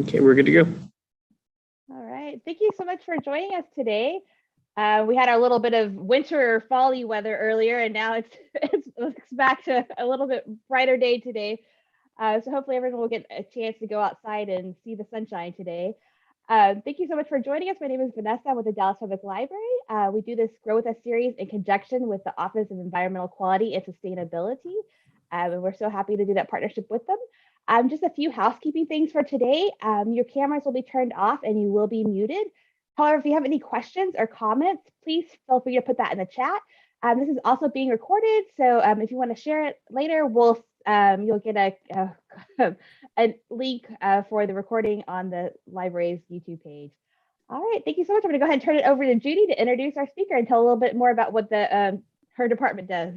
Okay, we're good to go. All right. Thank you so much for joining us today. We had a little bit of winter or fall-y weather earlier, and now it's back to a little bit brighter day today. So hopefully everyone will get a chance to go outside and see the sunshine today. Thank you so much for joining us. My name is Vanessa with the Dallas Public Library. We do this Grow With Us series in conjunction with the Office of Environmental Quality and Sustainability. And we're so happy to do that partnership with them. Just a few housekeeping things for today. Your cameras will be turned off and you will be muted. However, if you have any questions or comments, please feel free to put that in the chat. This is also being recorded, so if you want to share it later, you'll get a link for the recording on the library's YouTube page. All right, thank you so much. I'm going to go ahead and turn it over to Judy to introduce our speaker and tell a little bit more about what her department does.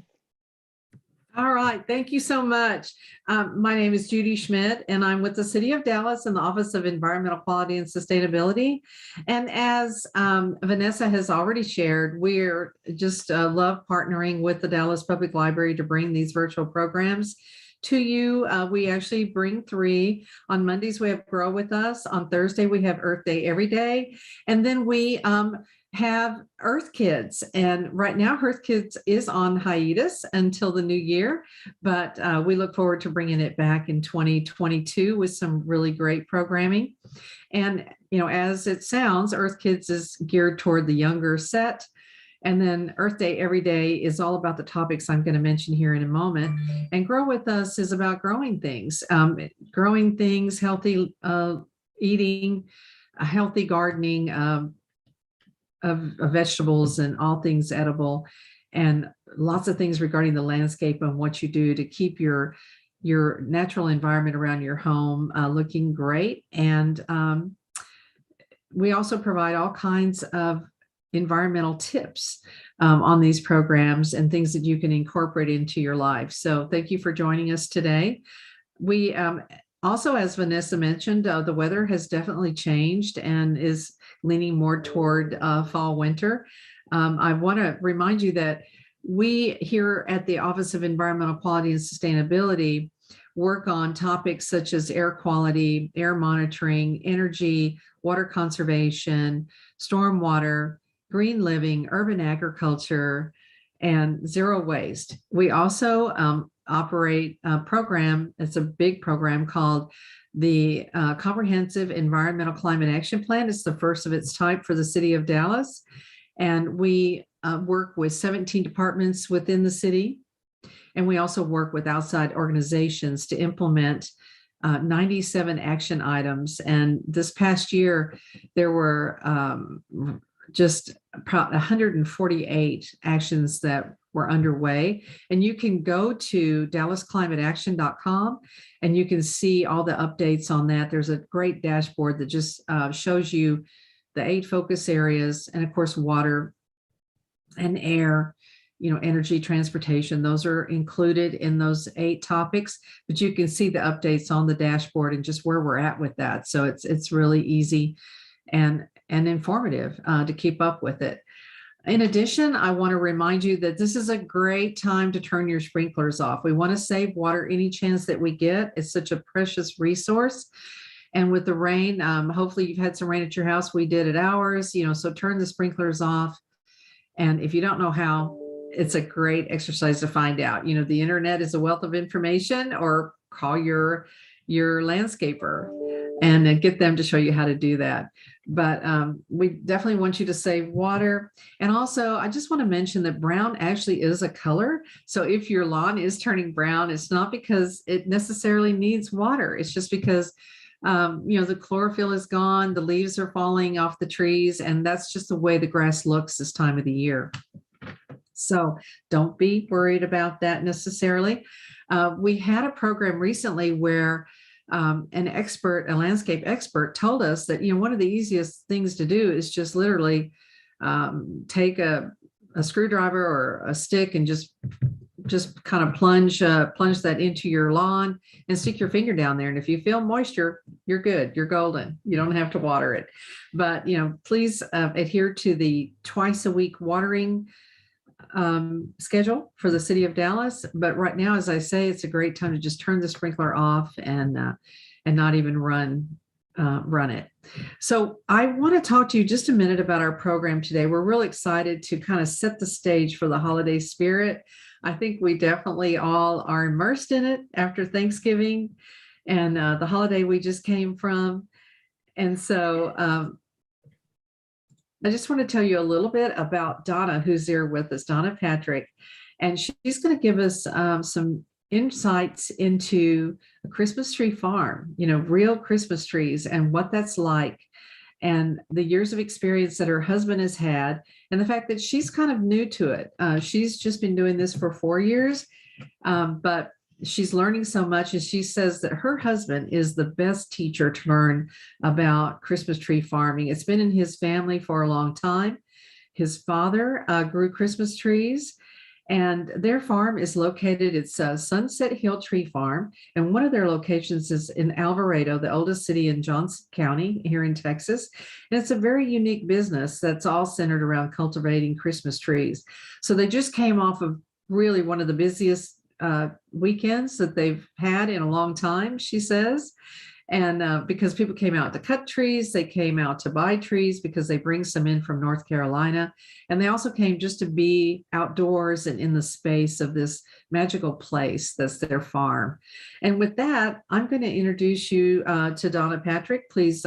All right, thank you so much. My name is Judy Schmidt, and I'm with the City of Dallas in the Office of Environmental Quality and Sustainability. And as Vanessa has already shared, we're just love partnering with the Dallas Public Library to bring these virtual programs to you. We actually bring 3. On Mondays, we have Grow With Us. On Thursday, we have Earth Day Every Day. And then we have Earth Kids, and right now Earth Kids is on hiatus until the new year, but we look forward to bringing it back in 2022 with some really great programming. And as it sounds, Earth Kids is geared toward the younger set, and then Earth Day Every Day is all about the topics I'm going to mention here in a moment. And Grow With Us is about growing things, healthy eating, healthy gardening, of vegetables and all things edible, and lots of things regarding the landscape and what you do to keep your natural environment around your home looking great. And we also provide all kinds of environmental tips on these programs and things that you can incorporate into your life. So thank you for joining us today. We also, as Vanessa mentioned, the weather has definitely changed and is leaning more toward fall, winter. I want to remind you that we here at the Office of Environmental Quality and Sustainability work on topics such as air quality, air monitoring, energy, water conservation, stormwater, green living, urban agriculture, and zero waste. We also operate a program. It's a big program called the Comprehensive Environmental Climate Action Plan. It's the first of its type for the city of Dallas. And we work with 17 departments within the city. And we also work with outside organizations to implement 97 action items. And this past year, there were just 148 actions that were underway. And you can go to dallasclimateaction.com and you can see all the updates on that. There's a great dashboard that just shows you the 8 focus areas, and of course, water and air, energy, transportation. Those are included in those 8 topics, but you can see the updates on the dashboard and just where we're at with that. So it's really easy and informative to keep up with it. In addition, I want to remind you that this is a great time to turn your sprinklers off. We want to save water any chance that we get. It's such a precious resource. And with the rain, hopefully you've had some rain at your house. We did at ours, so turn the sprinklers off. And if you don't know how, it's a great exercise to find out. The internet is a wealth of information, or call your landscaper and get them to show you how to do that. But we definitely want you to save water. And also, I just want to mention that brown actually is a color. So if your lawn is turning brown, it's not because it necessarily needs water. It's just because, the chlorophyll is gone, the leaves are falling off the trees, and that's just the way the grass looks this time of the year. So don't be worried about that necessarily. We had a program recently where a landscape expert told us that, one of the easiest things to do is just literally take a screwdriver or a stick and just kind of plunge that into your lawn and stick your finger down there. And if you feel moisture, you're good. You're golden. You don't have to water it. But, please adhere to the twice a week watering schedule for the city of Dallas. But right now, as I say, it's a great time to just turn the sprinkler off and not even run run it. So I want to talk to you just a minute about our program today. We're really excited to kind of set the stage for the holiday spirit. I think we definitely all are immersed in it after Thanksgiving and the holiday we just came from. And so I just want to tell you a little bit about Donna, who's here with us, Donna Patrick, and she's going to give us some insights into a Christmas tree farm, real Christmas trees and what that's like, and the years of experience that her husband has had, and the fact that she's kind of new to it. She's just been doing this for 4 years, but she's learning so much, and she says that her husband is the best teacher to learn about Christmas tree farming. It's been in his family for a long time. His father grew Christmas trees, and their farm is located, it's Sunset Hill Tree Farm, and one of their locations is in Alvarado, the oldest city in Johnson County here in Texas. And it's a very unique business that's all centered around cultivating Christmas trees. So they just came off of really one of the busiest weekends that they've had in a long time, she says. And because people came out to cut trees, they came out to buy trees because they bring some in from North Carolina. And they also came just to be outdoors and in the space of this magical place that's their farm. And with that, I'm going to introduce you to Donna Patrick. Please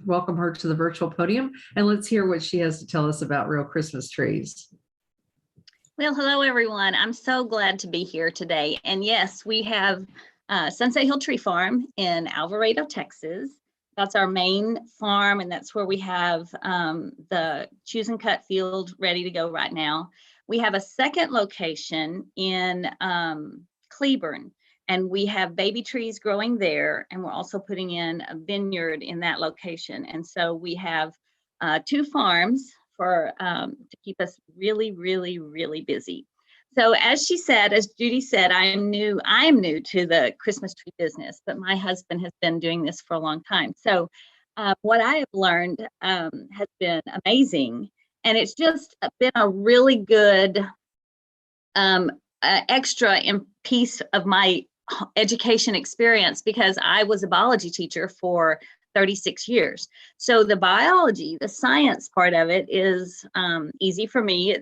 welcome her to the virtual podium, and let's hear what she has to tell us about real Christmas trees. Well, hello, everyone. I'm so glad to be here today. And yes, we have Sunset Hill Tree Farm in Alvarado, Texas. That's our main farm, and that's where we have the choose and cut field ready to go right now. We have a second location in Cleburne, and we have baby trees growing there, and we're also putting in a vineyard in that location. And so we have 2 farms for to keep us really, really, really busy. So as Judy said, I'm new to the Christmas tree business, but my husband has been doing this for a long time. So what I have learned has been amazing, and it's just been a really good extra piece of my education experience, because I was a biology teacher for 36 years. So the biology, the science part of it is easy for me.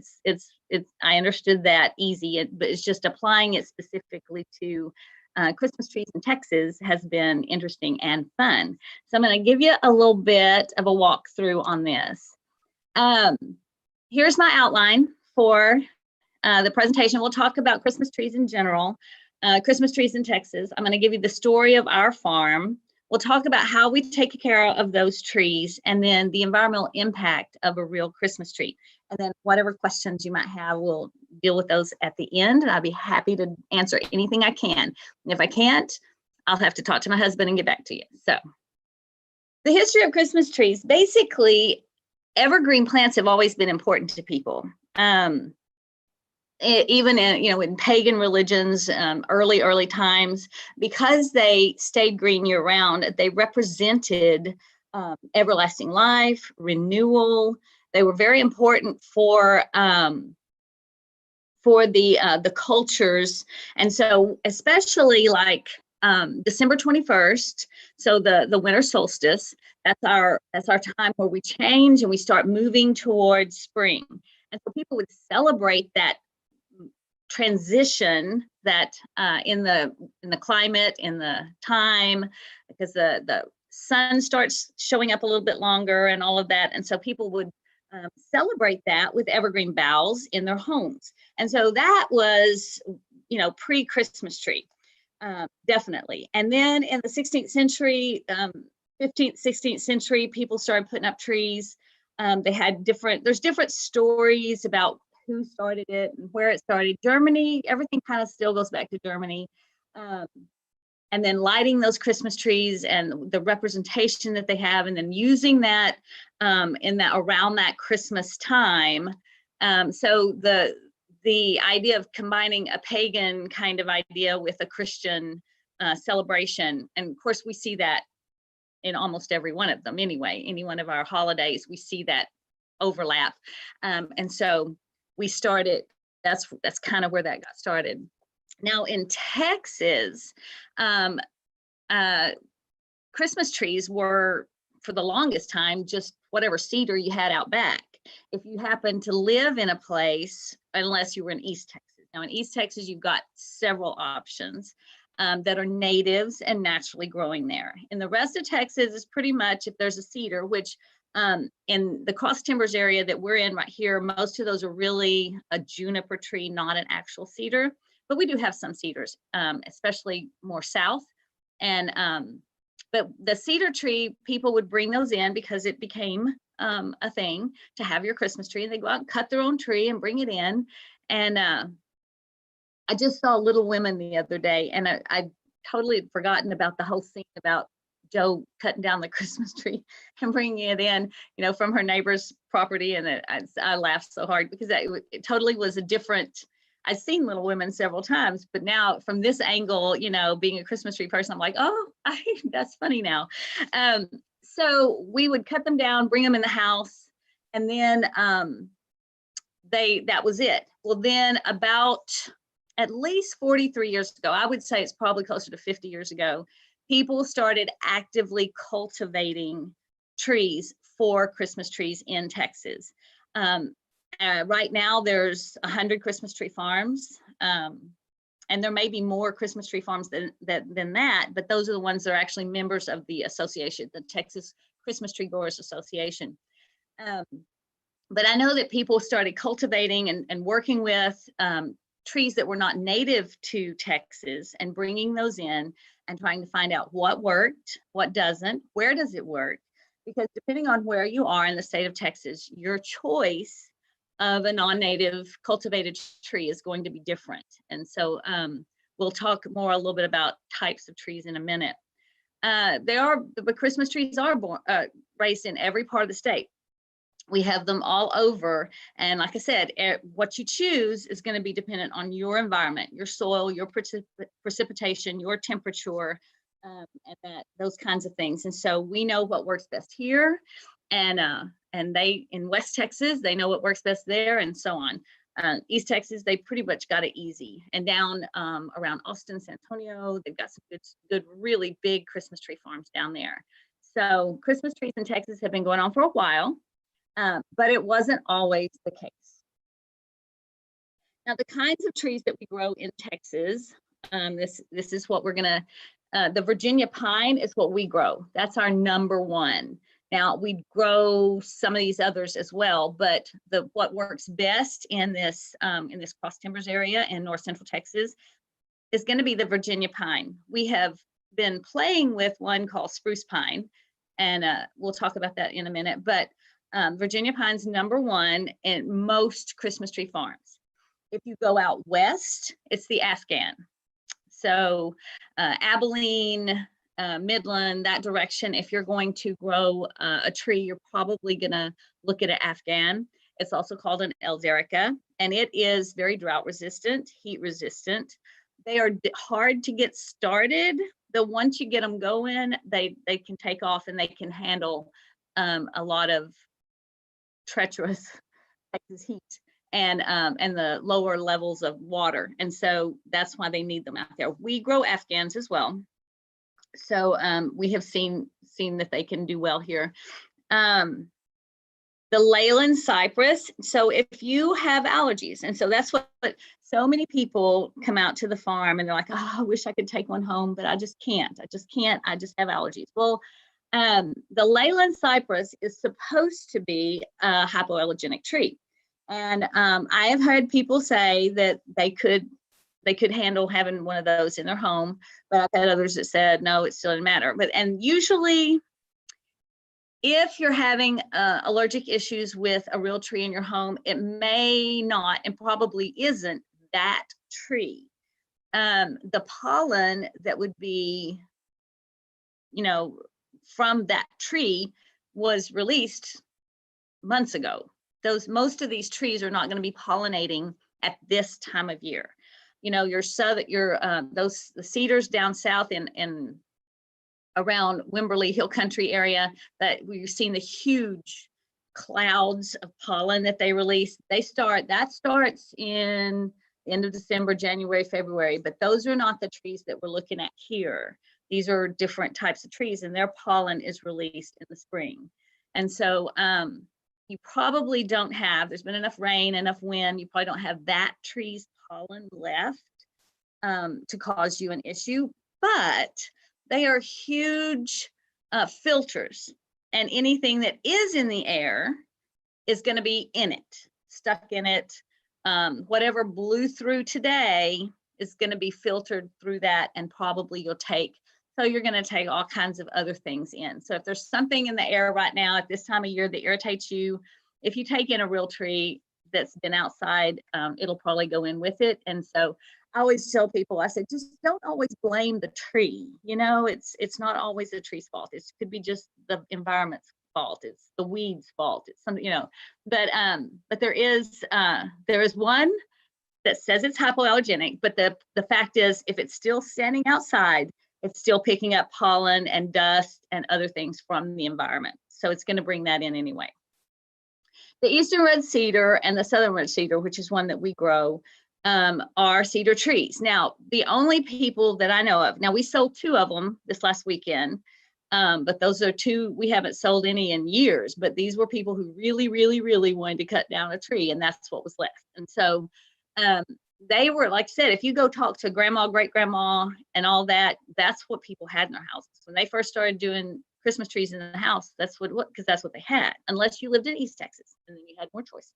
I understood that easy, but it's just applying it specifically to Christmas trees in Texas has been interesting and fun. So I'm going to give you a little bit of a walkthrough on this. Here's my outline for the presentation. We'll talk about Christmas trees in general, Christmas trees in Texas. I'm going to give you the story of our farm. We'll talk about how we take care of those trees, and then the environmental impact of a real Christmas tree. And then whatever questions you might have, we'll deal with those at the end, and I'll be happy to answer anything I can. And if I can't, I'll have to talk to my husband and get back to you. So the history of Christmas trees, basically, evergreen plants have always been important to people. Even in pagan religions, early times, because they stayed green year round, they represented everlasting life, renewal. They were very important for the cultures, and so especially like December 21st, so the winter solstice. That's our time where we change and we start moving towards spring, and so people would celebrate that transition that in the climate, in the time, because the sun starts showing up a little bit longer and all of that. And so people would celebrate that with evergreen boughs in their homes. And so that was, pre-Christmas tree, definitely. And then in the 16th century, 15th, 16th century, people started putting up trees. They had there's different stories about who started it and where it started. Germany, everything kind of still goes back to Germany. And then lighting those Christmas trees and the representation that they have, and then using that around that Christmas time. So the idea of combining a pagan kind of idea with a Christian celebration. And of course, we see that in almost every one of them anyway. Any one of our holidays, we see that overlap. And so we started, that's kind of where that got started. Now in Texas, Christmas trees were, for the longest time, just whatever cedar you had out back. If you happen to live in a place, unless you were in East Texas. Now in East Texas, you've got several options that are natives and naturally growing there. In the rest of Texas, is pretty much if there's a cedar, which in the Cross Timbers area that we're in right here, most of those are really a juniper tree, not an actual cedar. But we do have some cedars, especially more south. And but the cedar tree, people would bring those in because it became a thing to have your Christmas tree, and they go out and cut their own tree and bring it in. And I just saw Little Women the other day, and I totally had forgotten about the whole scene about Joe cutting down the Christmas tree and bringing it in, you know, from her neighbor's property. And I laughed so hard because it totally was a different. I've seen Little Women several times, but now from this angle, you know, being a Christmas tree person, I'm like, oh, that's funny now. So we would cut them down, bring them in the house, and then that was it. Well, then about at least 43 years ago, I would say it's probably closer to 50 years ago, people started actively cultivating trees for Christmas trees in Texas. Right now, there's 100 Christmas tree farms, and there may be more Christmas tree farms than that, but those are the ones that are actually members of the association, the Texas Christmas Tree Growers Association. But I know that people started cultivating and working with trees that were not native to Texas and bringing those in and trying to find out what worked, what doesn't, where does it work? Because depending on where you are in the state of Texas, your choice of a non-native cultivated tree is going to be different. And so we'll talk more a little bit about types of trees in a minute. The Christmas trees are raised in every part of the state. We have them all over. And like I said, what you choose is going to be dependent on your environment, your soil, your precipitation, your temperature, and those kinds of things. And so we know what works best here. And they, in West Texas, they know what works best there, and so on. East Texas, they pretty much got it easy. And down around Austin, San Antonio, they've got some good, really big Christmas tree farms down there. So Christmas trees in Texas have been going on for a while. But it wasn't always the case. Now, the kinds of trees that we grow in Texas, this is what we're gonna, the Virginia pine is what we grow. That's our number one. Now, we grow some of these others as well, but what works best in this Cross Timbers area in North Central Texas is gonna be the Virginia pine. We have been playing with one called spruce pine, and we'll talk about that in a minute, but Virginia pine's number one in most Christmas tree farms. If you go out west, it's the Afghan. So Abilene, Midland, that direction, if you're going to grow a tree, you're probably gonna look at an Afghan. It's also called an Elderica, and it is very drought resistant, heat resistant. They are hard to get started, but once you get them going, they can take off and they can handle a lot of treacherous Texas heat and the lower levels of water. And so that's why they need them out there. We grow Afghans as well. So we have seen that they can do well here. The Leyland cypress. So if you have allergies, and so that's what so many people come out to the farm and they're like, oh, I wish I could take one home, but I just can't. I just have allergies. Well, the Leyland cypress is supposed to be a hypoallergenic tree. And I have heard people say that they could handle having one of those in their home, but I've had others that said, no, it still doesn't matter. And usually if you're having allergic issues with a real tree in your home, it may not and probably isn't that tree. The pollen that would be, from that tree was released months ago. Most of these trees are not going to be pollinating at this time of year. The cedars down south in around Wimberley Hill Country area, that we've seen the huge clouds of pollen that they release. That starts in the end of December, January, February, but those are not the trees that we're looking at here. These are different types of trees, and their pollen is released in the spring. And so you probably don't have, there's been enough rain, enough wind, you probably don't have that tree's pollen left to cause you an issue, but they are huge filters, and anything that is in the air is going to be in it, stuck in it. Whatever blew through today is going to be filtered through that, and probably you're going to take all kinds of other things in. So if there's something in the air right now at this time of year that irritates you, if you take in a real tree that's been outside, it'll probably go in with it. And so I always tell people, I said, just don't always blame the tree. You know, it's not always the tree's fault. It could be just the environment's fault. It's the weeds' fault. It's something, you know, but there is one that says it's hypoallergenic, but the fact is, if it's still standing outside, it's still picking up pollen and dust and other things from the environment. So it's going to bring that in anyway. The eastern red cedar and the southern red cedar, which is one that we grow, are cedar trees. Now, the only people that I know of, now we sold 2 of them this last weekend, but those are 2, we haven't sold any in years, but these were people who really, really, really wanted to cut down a tree, and that's what was left. And so they were, like I said, if you go talk to grandma, great grandma, and all that, that's what people had in their houses. When they first started doing Christmas trees in the house, that's what, because that's what they had, unless you lived in East Texas, and then you had more choices.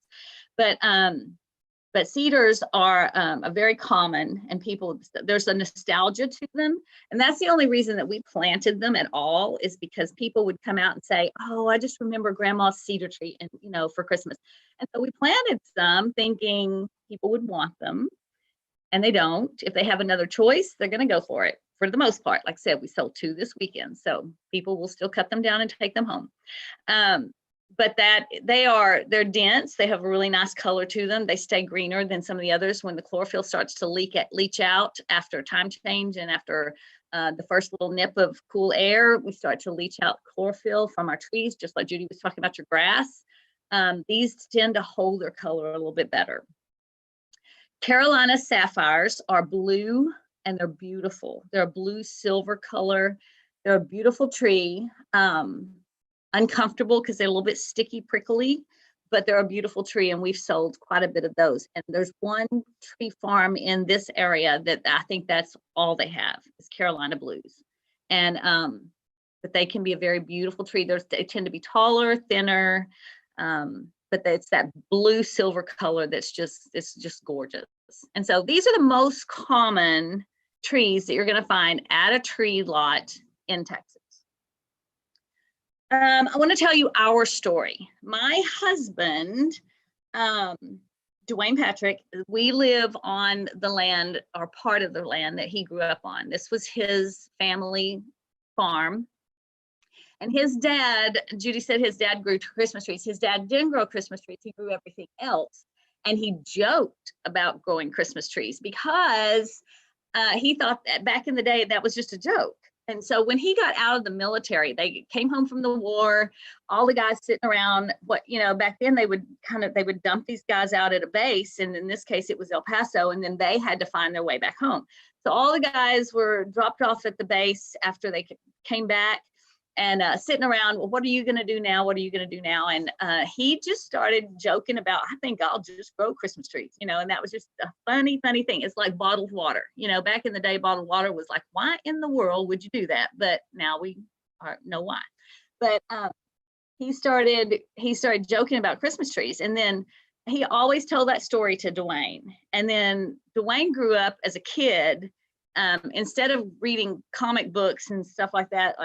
But cedars are a very common, and people, there's a nostalgia to them. And that's the only reason that we planted them at all, is because people would come out and say, oh, I just remember grandma's cedar tree, and you know, for Christmas. And so we planted some thinking people would want them, and they don't. If they have another choice, they're going to go for it. For the most part, like I said, we sold 2 this weekend, so people will still cut them down and take them home. But they're dense. They have a really nice color to them. They stay greener than some of the others. When the chlorophyll starts to leach out after time change, and after the first little nip of cool air, we start to leach out chlorophyll from our trees, just like Judy was talking about your grass. These tend to hold their color a little bit better. Carolina sapphires are blue, and they're beautiful. They're a blue silver color. They're a beautiful tree. Uncomfortable because they're a little bit sticky, prickly, but they're a beautiful tree, and we've sold quite a bit of those. And there's one tree farm in this area that I think that's all they have is Carolina blues. And but they can be a very beautiful tree. They tend to be taller, thinner, but it's that blue silver color it's just gorgeous. And so these are the most common trees that you're going to find at a tree lot in Texas. I want to tell you our story. My husband, Dwayne Patrick, we live on the land, or part of the land that he grew up on. This was his family farm. And his dad, Judy said his dad grew Christmas trees. His dad didn't grow Christmas trees. He grew everything else. And he joked about growing Christmas trees because he thought that back in the day that was just a joke. And so when he got out of the military, they came home from the war, all the guys sitting around, back then they would dump these guys out at a base. And in this case, it was El Paso, and then they had to find their way back home. So all the guys were dropped off at the base after they came back, and sitting around, well, what are you going to do now? What are you going to do now? And he just started joking about, I think I'll just grow Christmas trees, and that was just a funny thing. It's like bottled water. Back in the day, bottled water was like, why in the world would you do that? But now we know why. But he started joking about Christmas trees. And then he always told that story to Dwayne. And then Dwayne grew up as a kid, instead of reading comic books and stuff like that,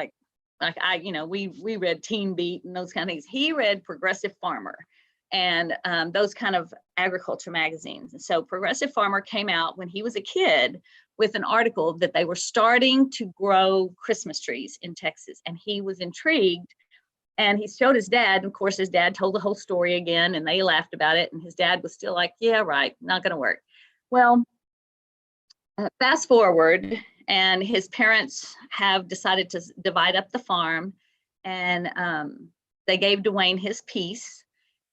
we read Teen Beat and those kind of things. He read Progressive Farmer and those kind of agriculture magazines. And so Progressive Farmer came out when he was a kid with an article that they were starting to grow Christmas trees in Texas. And he was intrigued, and he showed his dad. And of course, his dad told the whole story again, and they laughed about it. And his dad was still like, yeah, right, not going to work. Well, fast forward, and his parents have decided to divide up the farm, and they gave Dwayne his piece,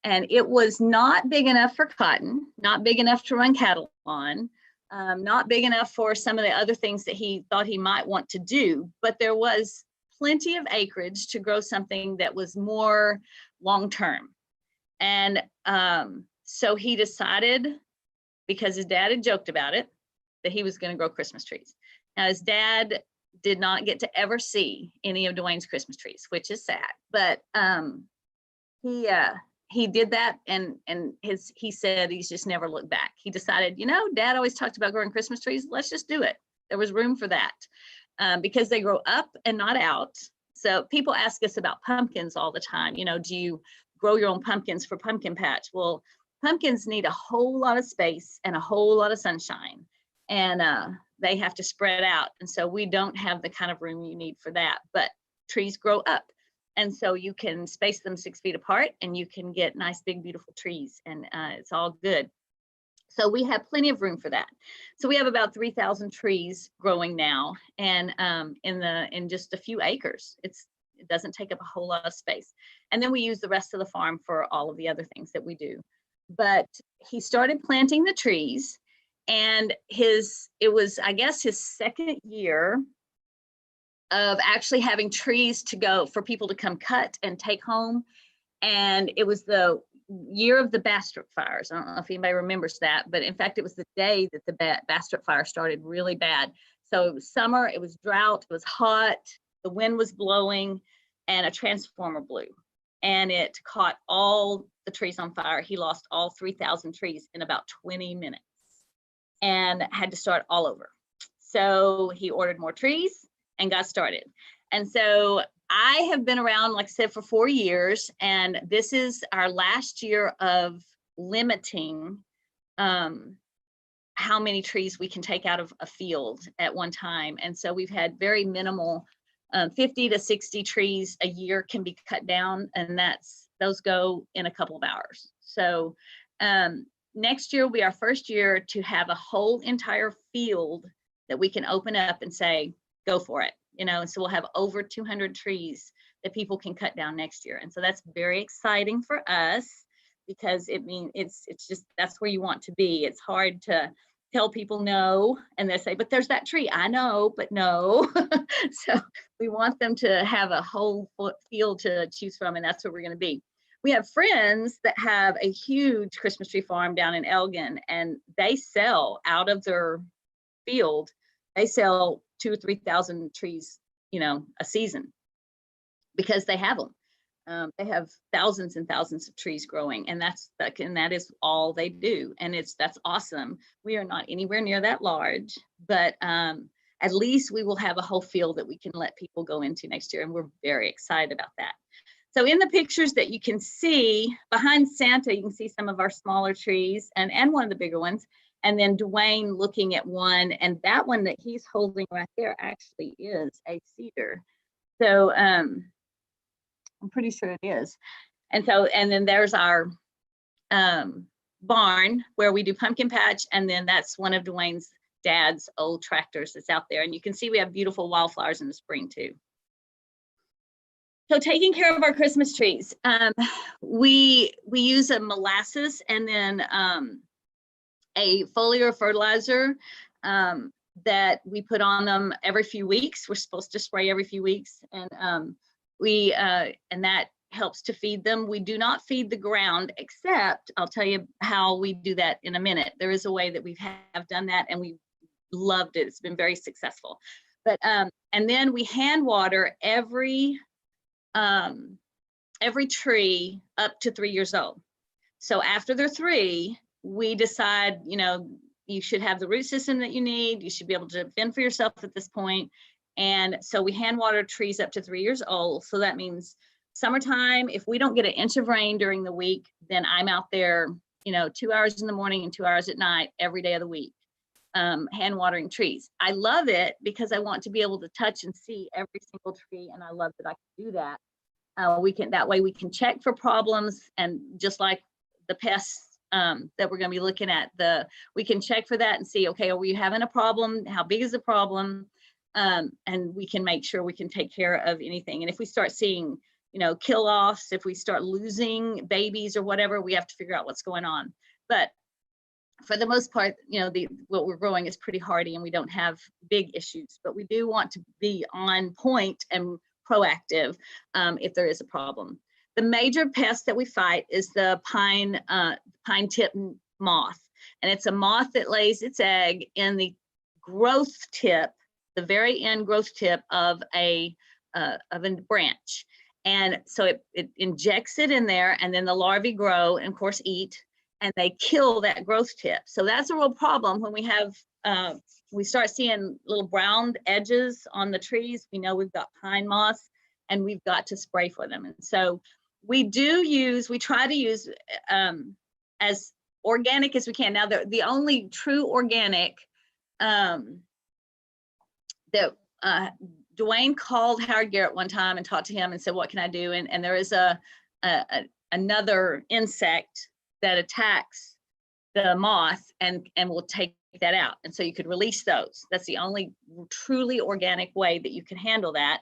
and it was not big enough for cotton, not big enough to run cattle on. not big enough for some of the other things that he thought he might want to do, but there was plenty of acreage to grow something that was more long-term. And so he decided, because his dad had joked about it, that he was going to grow Christmas trees. Now, his dad did not get to ever see any of Dwayne's Christmas trees, which is sad, but he did that, and he said he's just never looked back. He decided, you know, Dad always talked about growing Christmas trees. Let's just do it. There was room for that because they grow up and not out. So people ask us about pumpkins all the time. You know, do you grow your own pumpkins for pumpkin patch? Well, pumpkins need a whole lot of space and a whole lot of sunshine, and they have to spread out. And so we don't have the kind of room you need for that, but trees grow up. And so you can space them 6 feet apart and you can get nice, big, beautiful trees, and it's all good. So we have plenty of room for that. So we have about 3,000 trees growing now, and in just a few acres. It doesn't take up a whole lot of space. And then we use the rest of the farm for all of the other things that we do. But he started planting the trees, and it was, I guess, his second year of actually having trees to go for people to come cut and take home. And it was the year of the Bastrop fires. I don't know if anybody remembers that, but in fact, it was the day that the Bastrop fire started really bad. So it was summer, it was drought, it was hot, the wind was blowing, and a transformer blew. And it caught all the trees on fire. He lost all 3,000 trees in about 20 minutes and had to start all over. So he ordered more trees and got started. And so I have been around, like I said, for 4 years, and this is our last year of limiting how many trees we can take out of a field at one time. And so we've had very minimal, 50 to 60 trees a year can be cut down, and those go in a couple of hours. So next year will be our first year to have a whole entire field that we can open up and say, go for it, you know. And so we'll have over 200 trees that people can cut down next year. And so that's very exciting for us, because it means it's just, that's where you want to be. It's hard to tell people no, and they say, but there's that tree. I know, but no. So we want them to have a whole field to choose from, and that's where we're going to be. We have friends that have a huge Christmas tree farm down in Elgin, and they sell out of their field, they sell 2,000 or 3,000 trees, you know, a season, because they have them. They have thousands and thousands of trees growing, and that is all they do. And that's awesome. We are not anywhere near that large, but at least we will have a whole field that we can let people go into next year. And we're very excited about that. So in the pictures that you can see behind Santa, you can see some of our smaller trees and one of the bigger ones. And then Dwayne looking at one, and that one that he's holding right there actually is a cedar. So I'm pretty sure it is. And then there's our barn where we do pumpkin patch. And then that's one of Dwayne's dad's old tractors that's out there. And you can see we have beautiful wildflowers in the spring too. So taking care of our Christmas trees, we use a molasses and then a foliar fertilizer that we put on them every few weeks. We're supposed to spray every few weeks, and and that helps to feed them. We do not feed the ground, except I'll tell you how we do that in a minute. There is a way that we have done that, and we loved it. It's been very successful. But and then we hand water every tree up to 3 years old. So after they're 3, we decide, you know, you should have the root system that you need. You should be able to fend for yourself at this point. And so we hand water trees up to 3 years old. So that means summertime, if we don't get an inch of rain during the week, then I'm out there, you know, 2 hours in the morning and 2 hours at night, every day of the week, hand watering trees. I love it because I want to be able to touch and see every single tree. And I love that I can do that. That way we can check for problems, and just like the pests that we're going to be looking at, we can check for that and see, okay, are we having a problem? How big is the problem? And we can make sure we can take care of anything. And if we start seeing, you know, kill-offs, if we start losing babies or whatever, we have to figure out what's going on. But for the most part, you know, what we're growing is pretty hardy and we don't have big issues, but we do want to be on point and proactive if there is a problem. The major pest that we fight is the pine tip moth, and it's a moth that lays its egg in the growth tip, the very end growth tip of a branch. And so it injects it in there, and then the larvae grow and of course eat, and they kill that growth tip. So that's a real problem when we start seeing little brown edges on the trees. We know we've got pine moths and we've got to spray for them. And so we try to use as organic as we can. Now, the only true organic that Dwayne called Howard Garrett one time and talked to him and said, what can I do? And there is another insect that attacks the moth and will take that out. And so you could release those. That's the only truly organic way that you can handle that.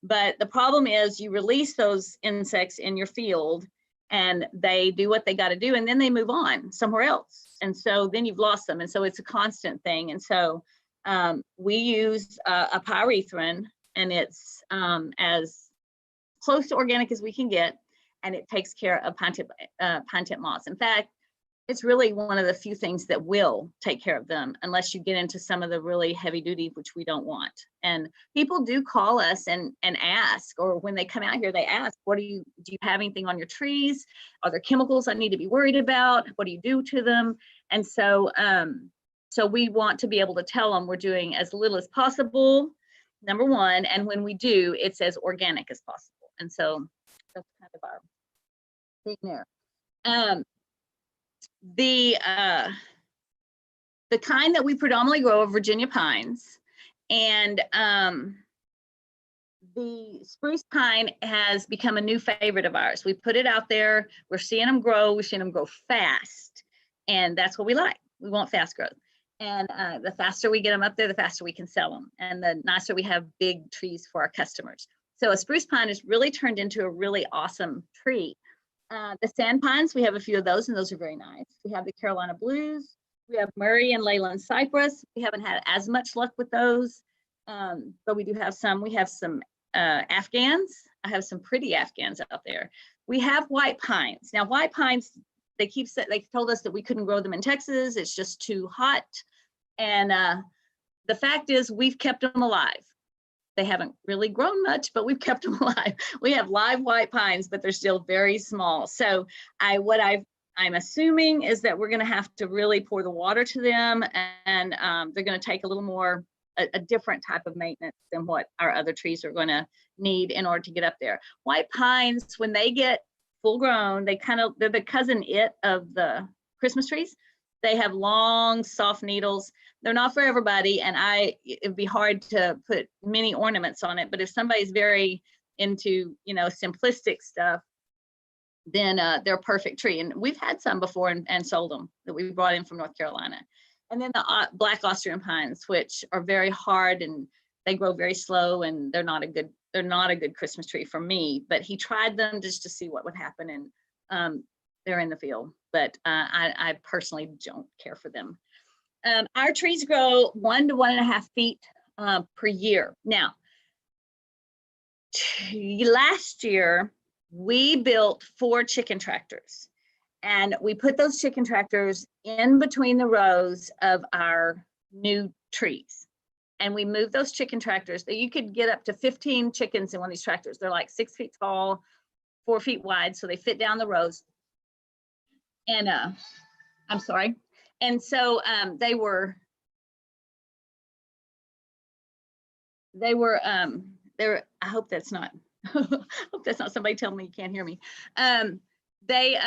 But the problem is you release those insects in your field and they do what they got to do, and then they move on somewhere else. And so then you've lost them. And so it's a constant thing. And so we use a pyrethrin, and it's as close to organic as we can get, and it takes care of pine tip moths. In fact, it's really one of the few things that will take care of them, unless you get into some of the really heavy duty, which we don't want. And people do call us and ask, or when they come out here, they ask, do you have anything on your trees? Are there chemicals I need to be worried about? What do you do to them? And so, so we want to be able to tell them we're doing as little as possible, number one, and when we do, it's as organic as possible. And so that's kind of our thing there. The kind that we predominantly grow are Virginia pines, and the spruce pine has become a new favorite of ours. We put it out there, we're seeing them grow, we're seeing them grow fast, and that's what we like. We want fast growth. And the faster we get them up there, the faster we can sell them, and the nicer we have big trees for our customers. So a spruce pine has really turned into a really awesome tree. The sand pines, we have a few of those, and those are very nice. We have the Carolina blues, we have Murray and Leyland cypress. We haven't had as much luck with those, but we do have some. We have some Afghans. I have some pretty Afghans out there. We have white pines. Now, white pines, they told us that we couldn't grow them in Texas. It's just too hot. And the fact is, we've kept them alive. They haven't really grown much, but we've kept them alive. We have live white pines, but they're still very small. So I'm assuming is that we're going to have to really pour the water to them, and they're going to take a little more, a different type of maintenance than what our other trees are going to need in order to get up there. White pines, when they get full grown, they're the cousin of the Christmas trees. They have long, soft needles. They're not for everybody, and it'd be hard to put many ornaments on it. But if somebody's very into, simplistic stuff, then they're a perfect tree. And we've had some before and sold them that we brought in from North Carolina. And then the black Austrian pines, which are very hard and they grow very slow, and they're not a good Christmas tree for me. But he tried them just to see what would happen, and they're in the field. But I personally don't care for them. Our trees grow 1 to 1.5 feet per year. Now, last year, we built 4 chicken tractors, and we put those chicken tractors in between the rows of our new trees. And we moved those chicken tractors. You could get up to 15 chickens in one of these tractors. They're like 6 feet tall, 4 feet wide, so they fit down the rows. And I'm sorry. And so they were I hope that's not somebody telling me you can't hear me. They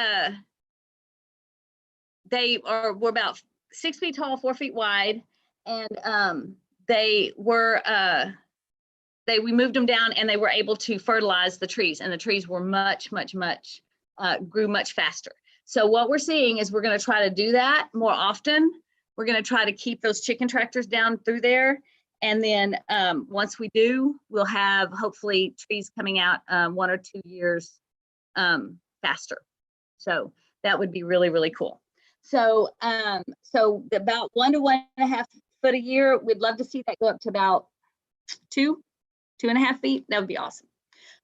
were about 6 feet tall, 4 feet wide, and we moved them down, and they were able to fertilize the trees, and the trees were grew much faster. So what we're seeing is we're going to try to do that more often. We're going to try to keep those chicken tractors down through there. And then once we do, we'll have hopefully trees coming out 1 or 2 years faster. So that would be really, really cool. So, so about 1 to 1.5 foot a year. We'd love to see that go up to about 2.5 feet. That would be awesome.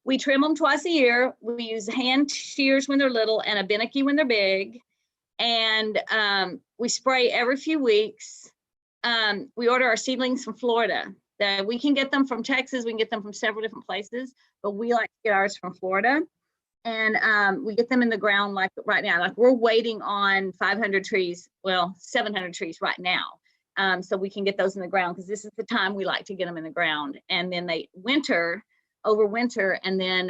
We trim them twice a year. We use hand shears when they're little and a Beneke when they're big. And we spray every few weeks. We order our seedlings from Florida. We can get them from Texas. We can get them from several different places, but we like to get ours from Florida. And we get them in the ground like right now. Like we're waiting on 500 trees, well, 700 trees right now. So we can get those in the ground because this is the time we like to get them in the ground. And then they overwinter, and then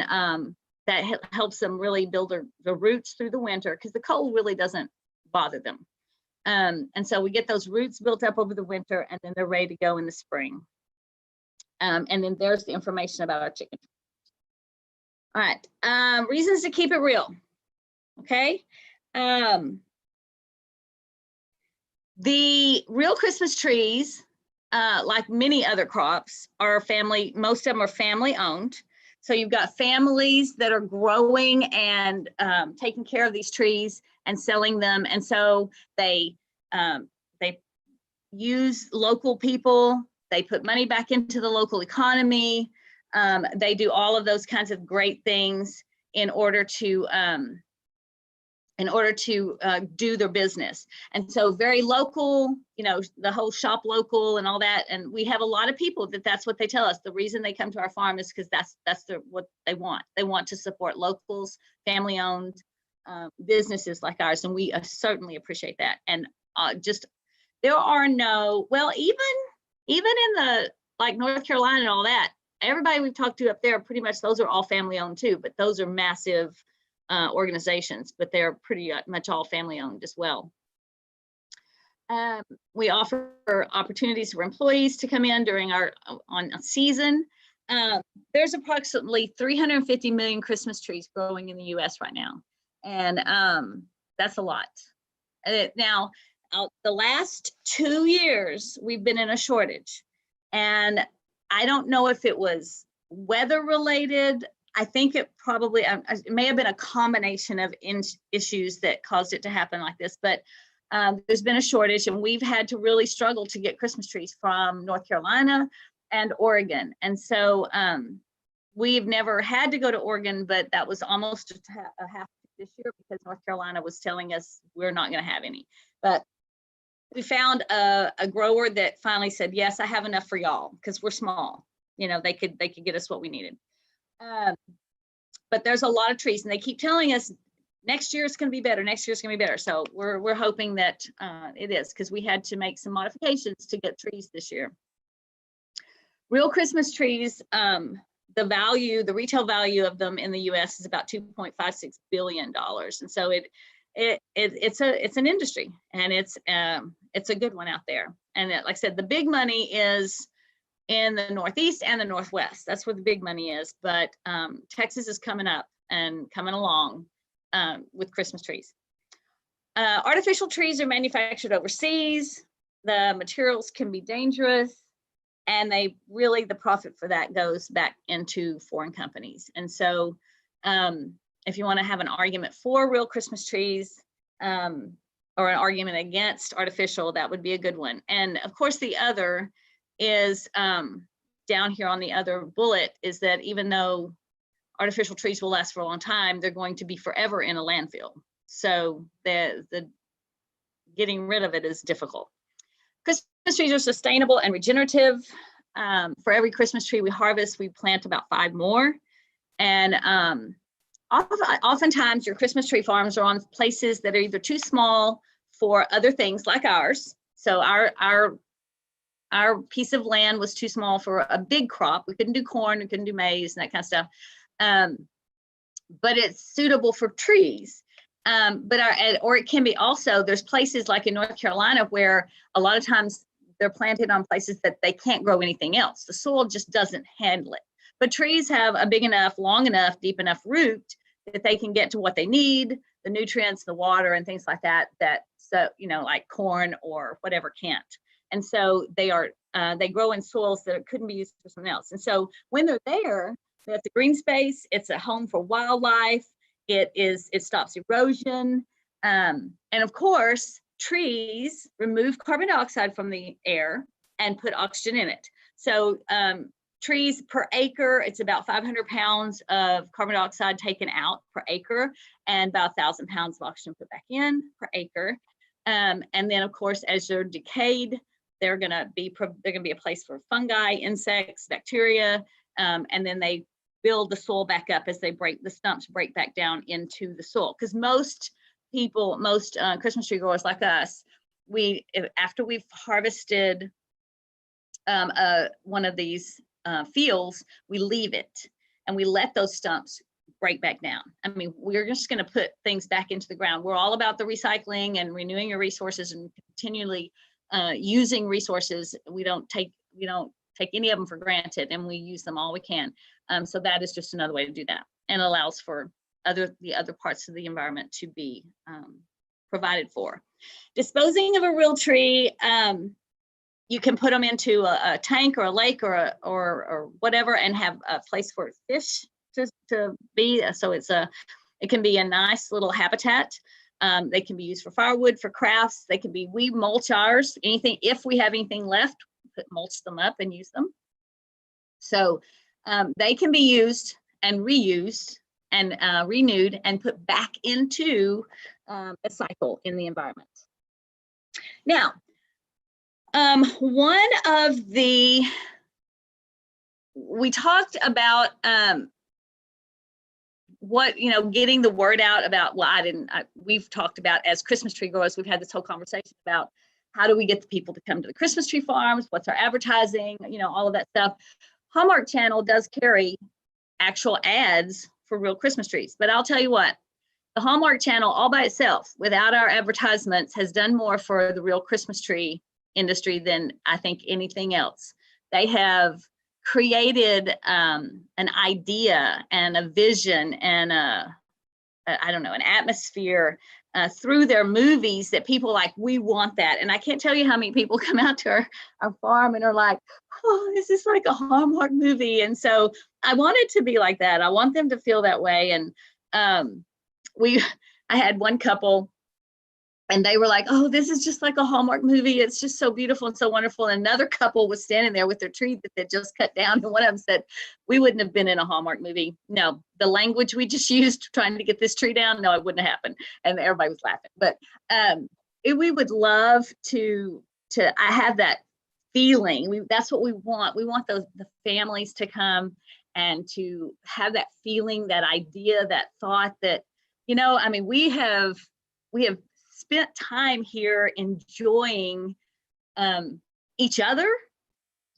that helps them really build their roots through the winter because the cold really doesn't bother them. And so we get those roots built up over the winter, and then they're ready to go in the spring. And then there's the information about our chicken. All right, reasons to keep it real. Okay. The real Christmas trees, like many other crops, are most of them are family owned. So you've got families that are growing and taking care of these trees and selling them. And so they use local people, they put money back into the local economy. They do all of those kinds of great things in order to do their business. And so very local, the whole shop local and all that. And we have a lot of people that's what they tell us. The reason they come to our farm is because that's what they want. They want to support locals, family owned businesses like ours. And we certainly appreciate that. And there are no, well, even in the like North Carolina and all that, everybody we've talked to up there, pretty much those are all family owned too, but those are massive organizations, but they're pretty much all family owned as well. We offer opportunities for employees to come in during on a season. There's approximately 350 million Christmas trees growing in the US right now. And that's a lot. Now, the last 2 years, we've been in a shortage. And I don't know if it was weather related. I think it may have been a combination of issues that caused it to happen like this, but there's been a shortage and we've had to really struggle to get Christmas trees from North Carolina and Oregon. And so we've never had to go to Oregon, but that was almost a half this year because North Carolina was telling us we're not going to have any. But we found a grower that finally said, yes, I have enough for y'all because we're small. They could get us what we needed. But there's a lot of trees and they keep telling us next year it's going to be better. Next year it's going to be better. So we're hoping that it is, because we had to make some modifications to get trees this year. Real Christmas trees, the retail value of them in the US is about $2.56 billion. And so it's an industry, and it's a good one out there. And like I said, the big money is in the Northeast and the Northwest. That's where the big money is. But Texas is coming up and coming along with Christmas trees. Artificial trees are manufactured overseas. The materials can be dangerous, and the profit for that goes back into foreign companies. And so if you want to have an argument for real Christmas trees or an argument against artificial, that would be a good one. And of course, the other is down here on the other bullet is that even though artificial trees will last for a long time, they're going to be forever in a landfill. So the getting rid of it is difficult. Christmas trees are sustainable and regenerative. For every Christmas tree we harvest, we plant about 5 more. And oftentimes your Christmas tree farms are on places that are either too small for other things like ours. So our piece of land was too small for a big crop. We couldn't do corn, we couldn't do maize and that kind of stuff. But it's suitable for trees. Or it can be also, there's places like in North Carolina where a lot of times they're planted on places that they can't grow anything else. The soil just doesn't handle it. But trees have a big enough, long enough, deep enough root that they can get to what they need, the nutrients, the water, and things like that, like corn or whatever can't. And so they grow in soils that couldn't be used for something else. And so when they're there, that's a green space, it's a home for wildlife, it stops erosion, And of course, trees remove carbon dioxide from the air and put oxygen in it. So trees per acre, it's about 500 pounds of carbon dioxide taken out per acre, and about 1,000 pounds of oxygen put back in per acre. And then, of course, as they're decayed, they're going to be a place for fungi, insects, bacteria, and then they build the soil back up as the stumps break back down into the soil. Because most people, most Christmas tree growers like us, after we've harvested one of these fields, we leave it and we let those stumps break back down. I mean, we're just going to put things back into the ground. We're all about the recycling and renewing your resources and continually using resources. We don't take any of them for granted, and we use them all we can. So that is just another way to do that, and allows for the other parts of the environment to be provided for. Disposing of a real tree, you can put them into a tank or a lake or whatever, and have a place for fish to be. So it can be a nice little habitat. They can be used for firewood, for crafts. We mulch ours. If we have anything left, mulch them up and use them. So they can be used and reused and renewed and put back into a cycle in the environment. Now, we talked about getting the word out about, we've talked about, as Christmas tree growers, we've had this whole conversation about how do we get the people to come to the Christmas tree farms? What's our advertising? All of that stuff. Hallmark Channel does carry actual ads for real Christmas trees, but I'll tell you what, the Hallmark Channel all by itself, without our advertisements, has done more for the real Christmas tree industry than I think anything else. They have created an idea and a vision and an atmosphere through their movies that people like, we want that. And I can't tell you how many people come out to our farm and are like, oh, this is like a Hallmark movie. And so I want it to be like that. I want them to feel that way. And I had one couple, and they were like, oh, this is just like a Hallmark movie. It's just so beautiful and so wonderful. And another couple was standing there with their tree that they just cut down. And one of them said, we wouldn't have been in a Hallmark movie. No, the language we just used trying to get this tree down, no, it wouldn't have happened. And everybody was laughing. But we would love to I have that feeling. That's what we want. We want the families to come and to have that feeling, that idea, that thought that, we have spent time here enjoying each other,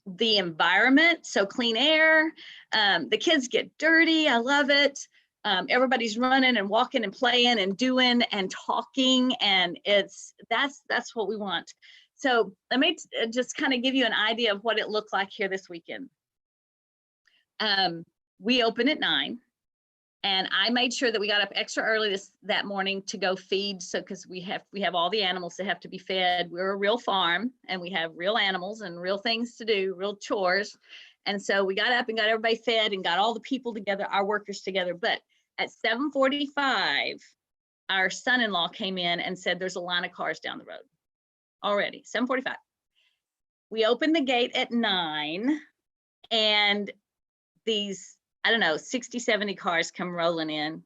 the environment, so clean air. The kids get dirty. I love it. Everybody's running and walking and playing and doing and talking, and that's what we want. So let me just kind of give you an idea of what it looked like here this weekend. We open at 9. And I made sure that we got up extra early that morning to go feed. So, because we have all the animals that have to be fed. We're a real farm, and we have real animals and real things to do, real chores. And so we got up and got everybody fed and got all the people together, our workers together. But at 7:45, our son-in-law came in and said, there's a line of cars down the road already. 7:45. We opened the gate at 9, and these, 60, 70 cars come rolling in,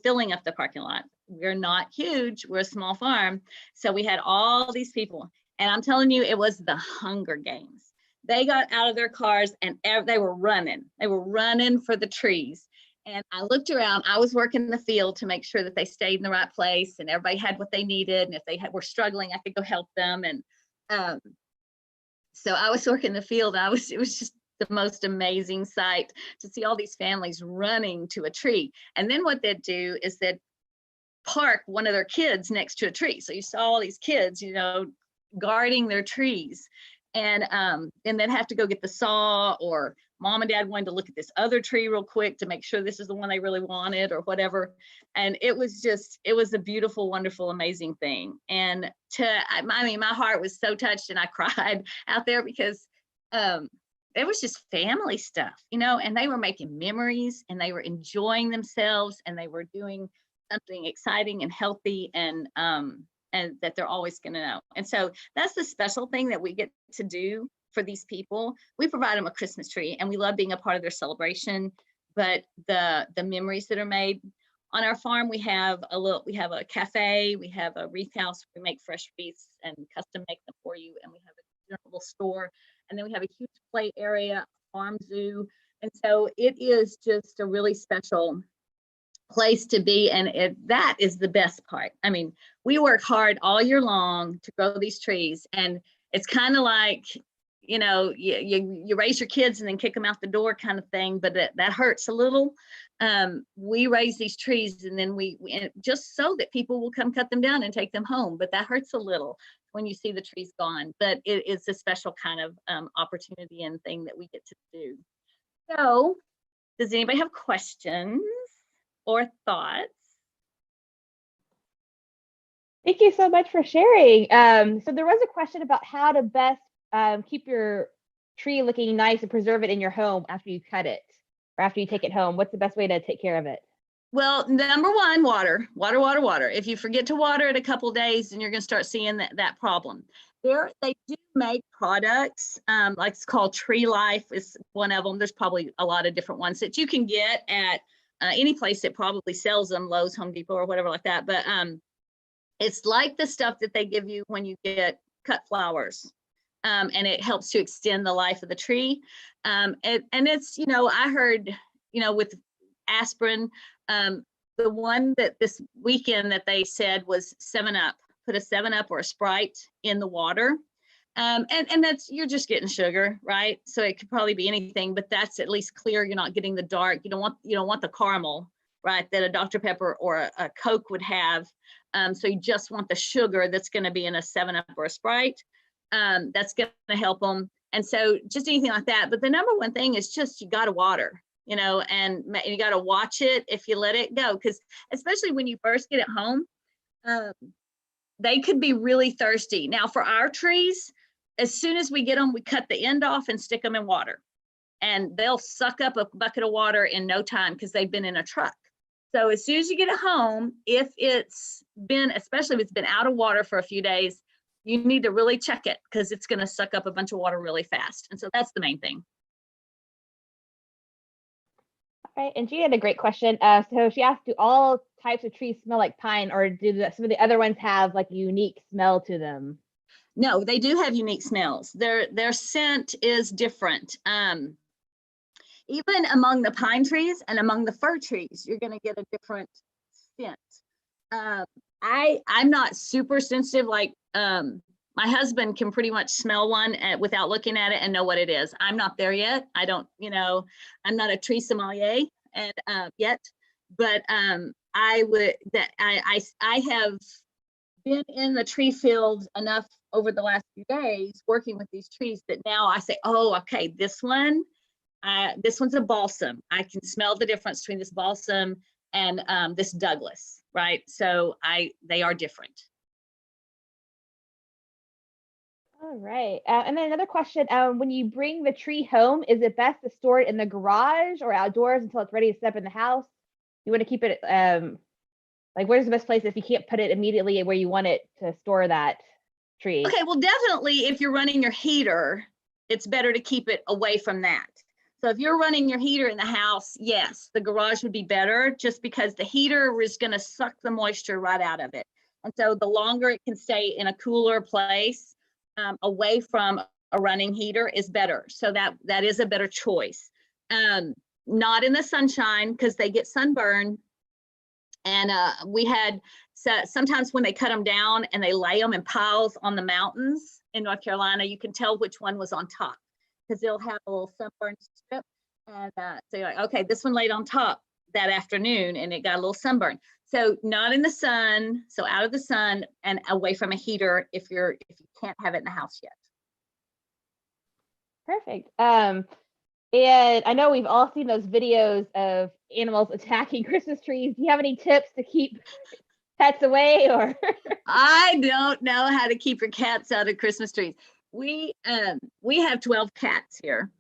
filling up the parking lot. We're not huge. We're a small farm. So we had all these people. And I'm telling you, it was the Hunger Games. They got out of their cars and they were running. They were running for the trees. And I looked around. I was working the field to make sure that they stayed in the right place and everybody had what they needed. And if they were struggling, I could go help them. And so I was working the field. It was just the most amazing sight to see all these families running to a tree. And then what they'd do is they'd park one of their kids next to a tree. So you saw all these kids, guarding their trees. And they'd have to go get the saw, or mom and dad wanted to look at this other tree real quick to make sure this is the one they really wanted or whatever. And it was a beautiful, wonderful, amazing thing. And my heart was so touched, and I cried out there because it was just family stuff, and they were making memories, and they were enjoying themselves, and they were doing something exciting and healthy, and that they're always going to know. And so that's the special thing that we get to do for these people. We provide them a Christmas tree, and we love being a part of their celebration. But the memories that are made on our farm, we have a cafe, we have a wreath house. We make fresh wreaths and custom make them for you, and we have a little store, and then we have a huge play area, farm zoo, and so it is just a really special place to be. And that is the best part. I mean, we work hard all year long to grow these trees, and it's kind of like, you raise your kids and then kick them out the door kind of thing, but that hurts a little. We raise these trees, and then we just so that people will come cut them down and take them home, but that hurts a little when you see the trees gone. But it is a special kind of opportunity and thing that we get to do. So does anybody have questions or thoughts? Thank you so much for sharing. So there was a question about how to best keep your tree looking nice and preserve it in your home after you cut it or after you take it home. What's the best way to take care of it? Well, number one, water. If you forget to water it a couple of days, then you're going to start seeing that problem. They do make products, like it's called Tree Life is one of them. There's probably a lot of different ones that you can get at any place that probably sells them, Lowe's, Home Depot, or whatever like that. But it's like the stuff that they give you when you get cut flowers. And it helps to extend the life of the tree. And it's, I heard, with aspirin, the one that this weekend that they said was 7-Up, put a 7-Up or a Sprite in the water. And that's, you're just getting sugar, right? So it could probably be anything, but that's at least clear. You're not getting the dark. You don't want the caramel, right, that a Dr. Pepper or a Coke would have. So you just want the sugar that's going to be in a 7-Up or a Sprite. That's going to help them. And so just anything like that. But the number one thing is just, you got to water, and you got to watch it if you let it go. Because especially when you first get it home, they could be really thirsty. Now for our trees, as soon as we get them, we cut the end off and stick them in water. And they'll suck up a bucket of water in no time because they've been in a truck. So as soon as you get it home, especially if it's been out of water for a few days, you need to really check it because it's going to suck up a bunch of water really fast. And so that's the main thing. All right. And she had a great question. So she asked, do all types of trees smell like pine, or do some of the other ones have like a unique smell to them? No, they do have unique smells. Their scent is different. Even among the pine trees and among the fir trees, you're going to get a different scent. I'm not super sensitive. Like my husband can pretty much smell one without looking at it and know what it is. I'm not there yet. I don't, I'm not a tree sommelier and yet, but I have been in the tree field enough over the last few days working with these trees that now I say, oh, okay, this one's a balsam. I can smell the difference between this balsam and this Douglas, right? So they are different. All right. And then another question, when you bring the tree home, is it best to store it in the garage or outdoors until it's ready to step in the house? You want to keep it, like where's the best place if you can't put it immediately where you want it to store that tree? Okay, well, definitely if you're running your heater, it's better to keep it away from that. So if you're running your heater in the house, yes, the garage would be better just because the heater is going to suck the moisture right out of it. And so the longer it can stay in a cooler place away from a running heater is better. So that is a better choice. Not in the sunshine because they get sunburned. And we had sometimes when they cut them down and they lay them in piles on the mountains in North Carolina, you can tell which one was on top because they'll have a little sunburn strip. And so you're like, okay, this one laid on top that afternoon and it got a little sunburn. So not in the sun, so out of the sun and away from a heater if you can't have it in the house yet. Perfect. And I know we've all seen those videos of animals attacking Christmas trees. Do you have any tips to keep pets away or? I don't know how to keep your cats out of Christmas trees. We have 12 cats here.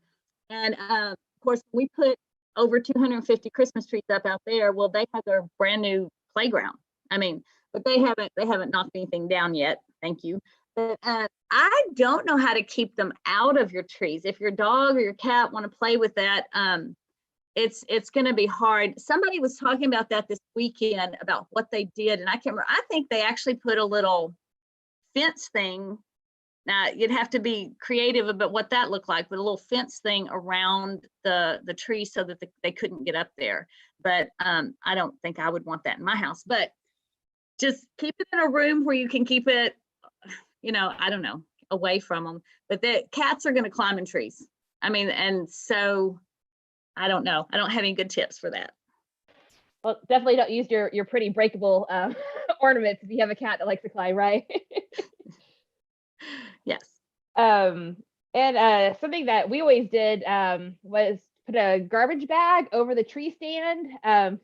And of course, we put over 250 Christmas trees up out there. Well, they have their brand new playground. I mean, but they haven't knocked anything down yet. Thank you. But I don't know how to keep them out of your trees. If your dog or your cat want to play with that, it's going to be hard. Somebody was talking about that this weekend about what they did, and I can't remember. I think they actually put a little fence thing. Now you'd have to be creative about what that looked like, but a little fence thing around the tree so that they couldn't get up there. But I don't think I would want that in my house. But just keep it in a room where you can keep it, I don't know, away from them. But the cats are going to climb in trees. I mean, and so I don't know. I don't have any good tips for that. Well, definitely don't use your pretty breakable ornaments if you have a cat that likes to climb, right? Yes. And something that we always did was put a garbage bag over the tree stand,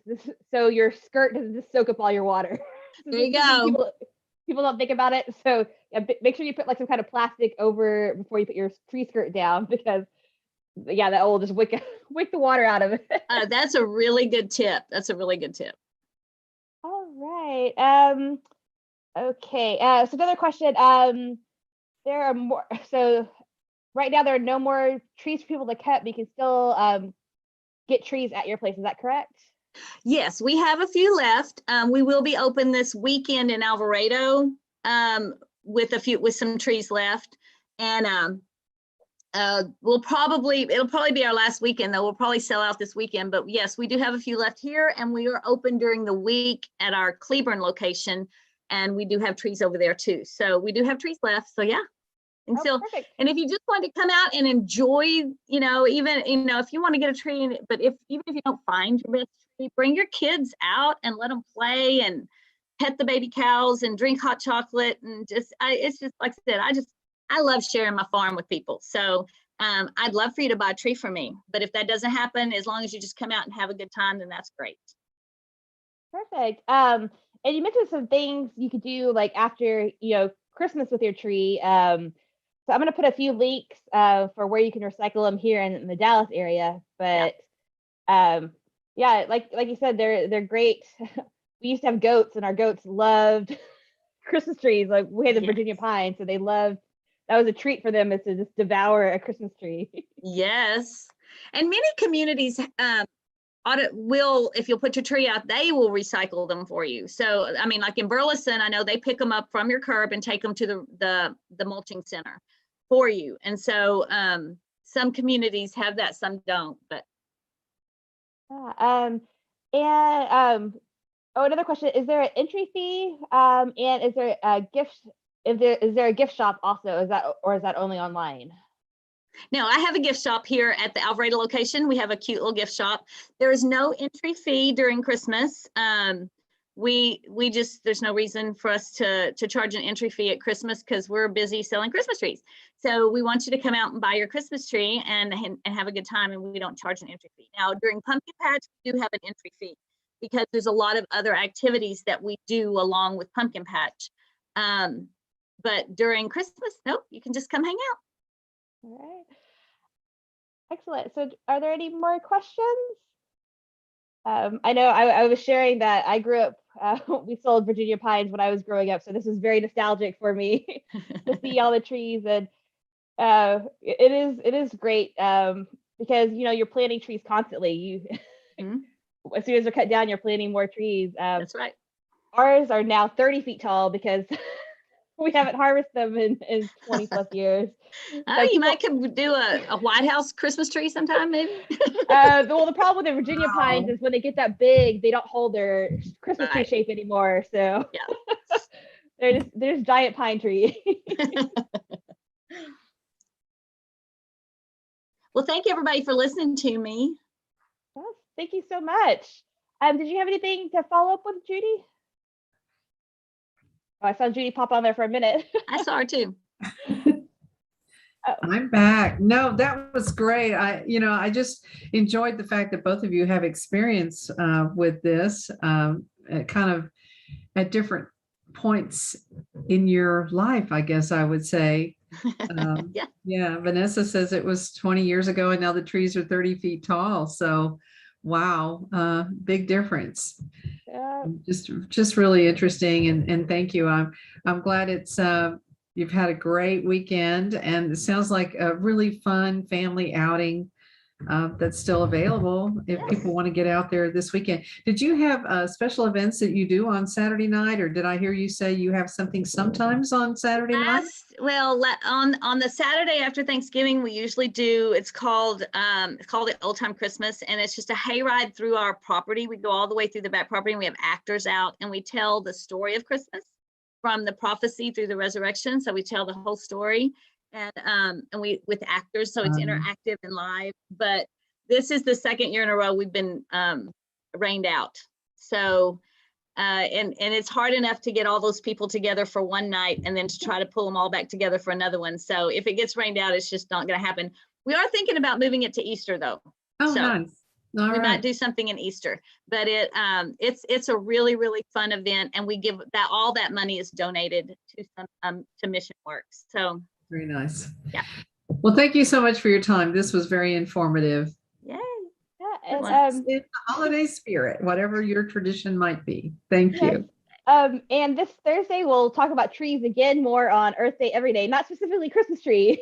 so your skirt doesn't just soak up all your water. There you go. People don't think about it, so make sure you put like some kind of plastic over before you put your tree skirt down, because that will just wick the water out of it. That's a really good tip. That's a really good tip. All right. Okay. So another question. There are more. So right now there are no more trees for people to cut, but you can still get trees at your place. Is that correct? Yes, we have a few left. We will be open this weekend in Alvarado with some trees left, and it'll probably be our last weekend, though. We'll probably sell out this weekend, but yes, we do have a few left here, and we are open during the week at our Cleburne location, and we do have trees over there too. So we do have trees left. So yeah. And Perfect. and if you just want to come out and enjoy, even, if you want to get a tree, but even if you don't find your best tree, bring your kids out and let them play and pet the baby cows and drink hot chocolate. And it's just, like I said, I love sharing my farm with people. So I'd love for you to buy a tree for me. But if that doesn't happen, as long as you just come out and have a good time, then that's great. Perfect. And you mentioned some things you could do like after, Christmas with your tree. So I'm going to put a few links for where you can recycle them here in the Dallas area. But like you said, they're great. We used to have goats, and our goats loved Christmas trees. Like we had the Virginia pine, so that was a treat for them, is to just devour a Christmas tree. Yes, and many communities if you'll put your tree out, they will recycle them for you. So I mean, like in Burleson, I know they pick them up from your curb and take them to the mulching center for you. And so some communities have that, some don't. But another question: is there an entry fee? And is there a gift? Is there a gift shop also? Is that only online? No, I have a gift shop here at the Alvarado location. We have a cute little gift shop. There is no entry fee during Christmas. There's no reason for us to charge an entry fee at Christmas, because we're busy selling Christmas trees. So we want you to come out and buy your Christmas tree and have a good time, and we don't charge an entry fee. Now during Pumpkin Patch, we do have an entry fee because there's a lot of other activities that we do along with Pumpkin Patch. But during Christmas, nope, you can just come hang out. All right. Excellent. So are there any more questions? I know I was sharing that I grew up, we sold Virginia pines when I was growing up. So this is very nostalgic for me to see all the trees. And it is great because, you're planting trees constantly. As soon as they're cut down, you're planting more trees. That's right. Ours are now 30 feet tall because we haven't harvested them in 20 plus years. Oh, you might could do a White House Christmas tree sometime, maybe. Well, the problem with the Virginia pines is when they get that big, they don't hold their Christmas tree shape anymore. So they're just giant pine trees. Well, thank you everybody for listening to me. Yes, thank you so much. Did you have anything to follow up with, Judy? Oh, I saw Judy pop on there for a minute. I saw her too. I'm back. No, that was great. I just enjoyed the fact that both of you have experience with this kind of at different points in your life, I guess I would say. Yeah. Vanessa says it was 20 years ago and now the trees are 30 feet tall. So Wow, big difference. Yeah. Just really interesting, and thank you. I'm glad you've had a great weekend, and it sounds like a really fun family outing that's still available if Yes. people want to get out there this weekend. Did you have special events that you do on Saturday night, or did I hear you say you have something sometimes on Saturday night? On the Saturday after Thanksgiving, we usually do, it's called the Old Time Christmas, and it's just a hayride through our property. We go all the way through the back property, and we have actors out, and we tell the story of Christmas from the prophecy through the resurrection. So we tell the whole story, and we with actors, so it's interactive and live. But this is the second year in a row we've been rained out. So and it's hard enough to get all those people together for one night and then to try to pull them all back together for another one. So if it gets rained out, it's just not going to happen. We are thinking about moving it to Easter though. Oh, So nice. All we might right. do something in Easter, but it's a really, really fun event, and we give that all that money is donated to some to mission works. So Very nice. Yeah. Well, thank you so much for your time. This was very informative. yay. Yeah, and Well, In the holiday spirit, whatever your tradition might be. Thank yes. you. And this Thursday we'll talk about trees again, more on Earth Day every day, not specifically Christmas trees,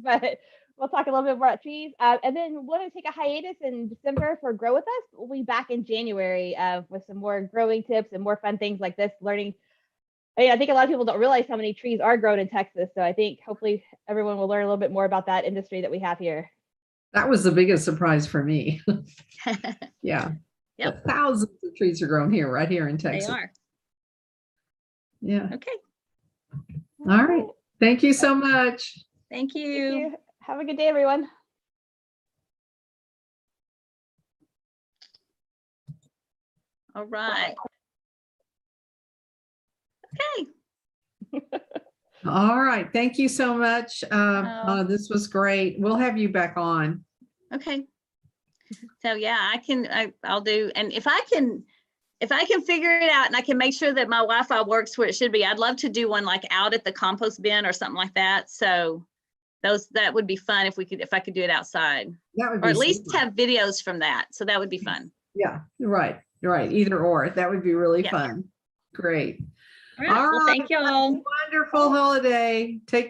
but we'll talk a little bit more about trees. And then we're going to take a hiatus in December for Grow With Us. We'll be back in January with some more growing tips and more fun things like this, learning. I think a lot of people don't realize how many trees are grown in Texas. So I think hopefully everyone will learn a little bit more about that industry that we have here. That was the biggest surprise for me. Yeah. Yep. Thousands of trees are grown here, right here in They Texas. are. Yeah. Okay. All right. Thank you so much. Thank Thank you. you. Have a good day, everyone. All right. Okay. All right. Thank you so much. Oh. This was great. We'll have you back on. Okay. So yeah, I'll do, and if I can figure it out and I can make sure that my Wi-Fi works where it should be, I'd love to do one like out at the compost bin or something like that. So that would be fun if I could do it outside, That would or be at least super. have videos from that. So that would be fun. Yeah, right. Right. Either or. That would be really Yeah. fun. Great. All right. Well, thank you all. Wonderful holiday. Take care.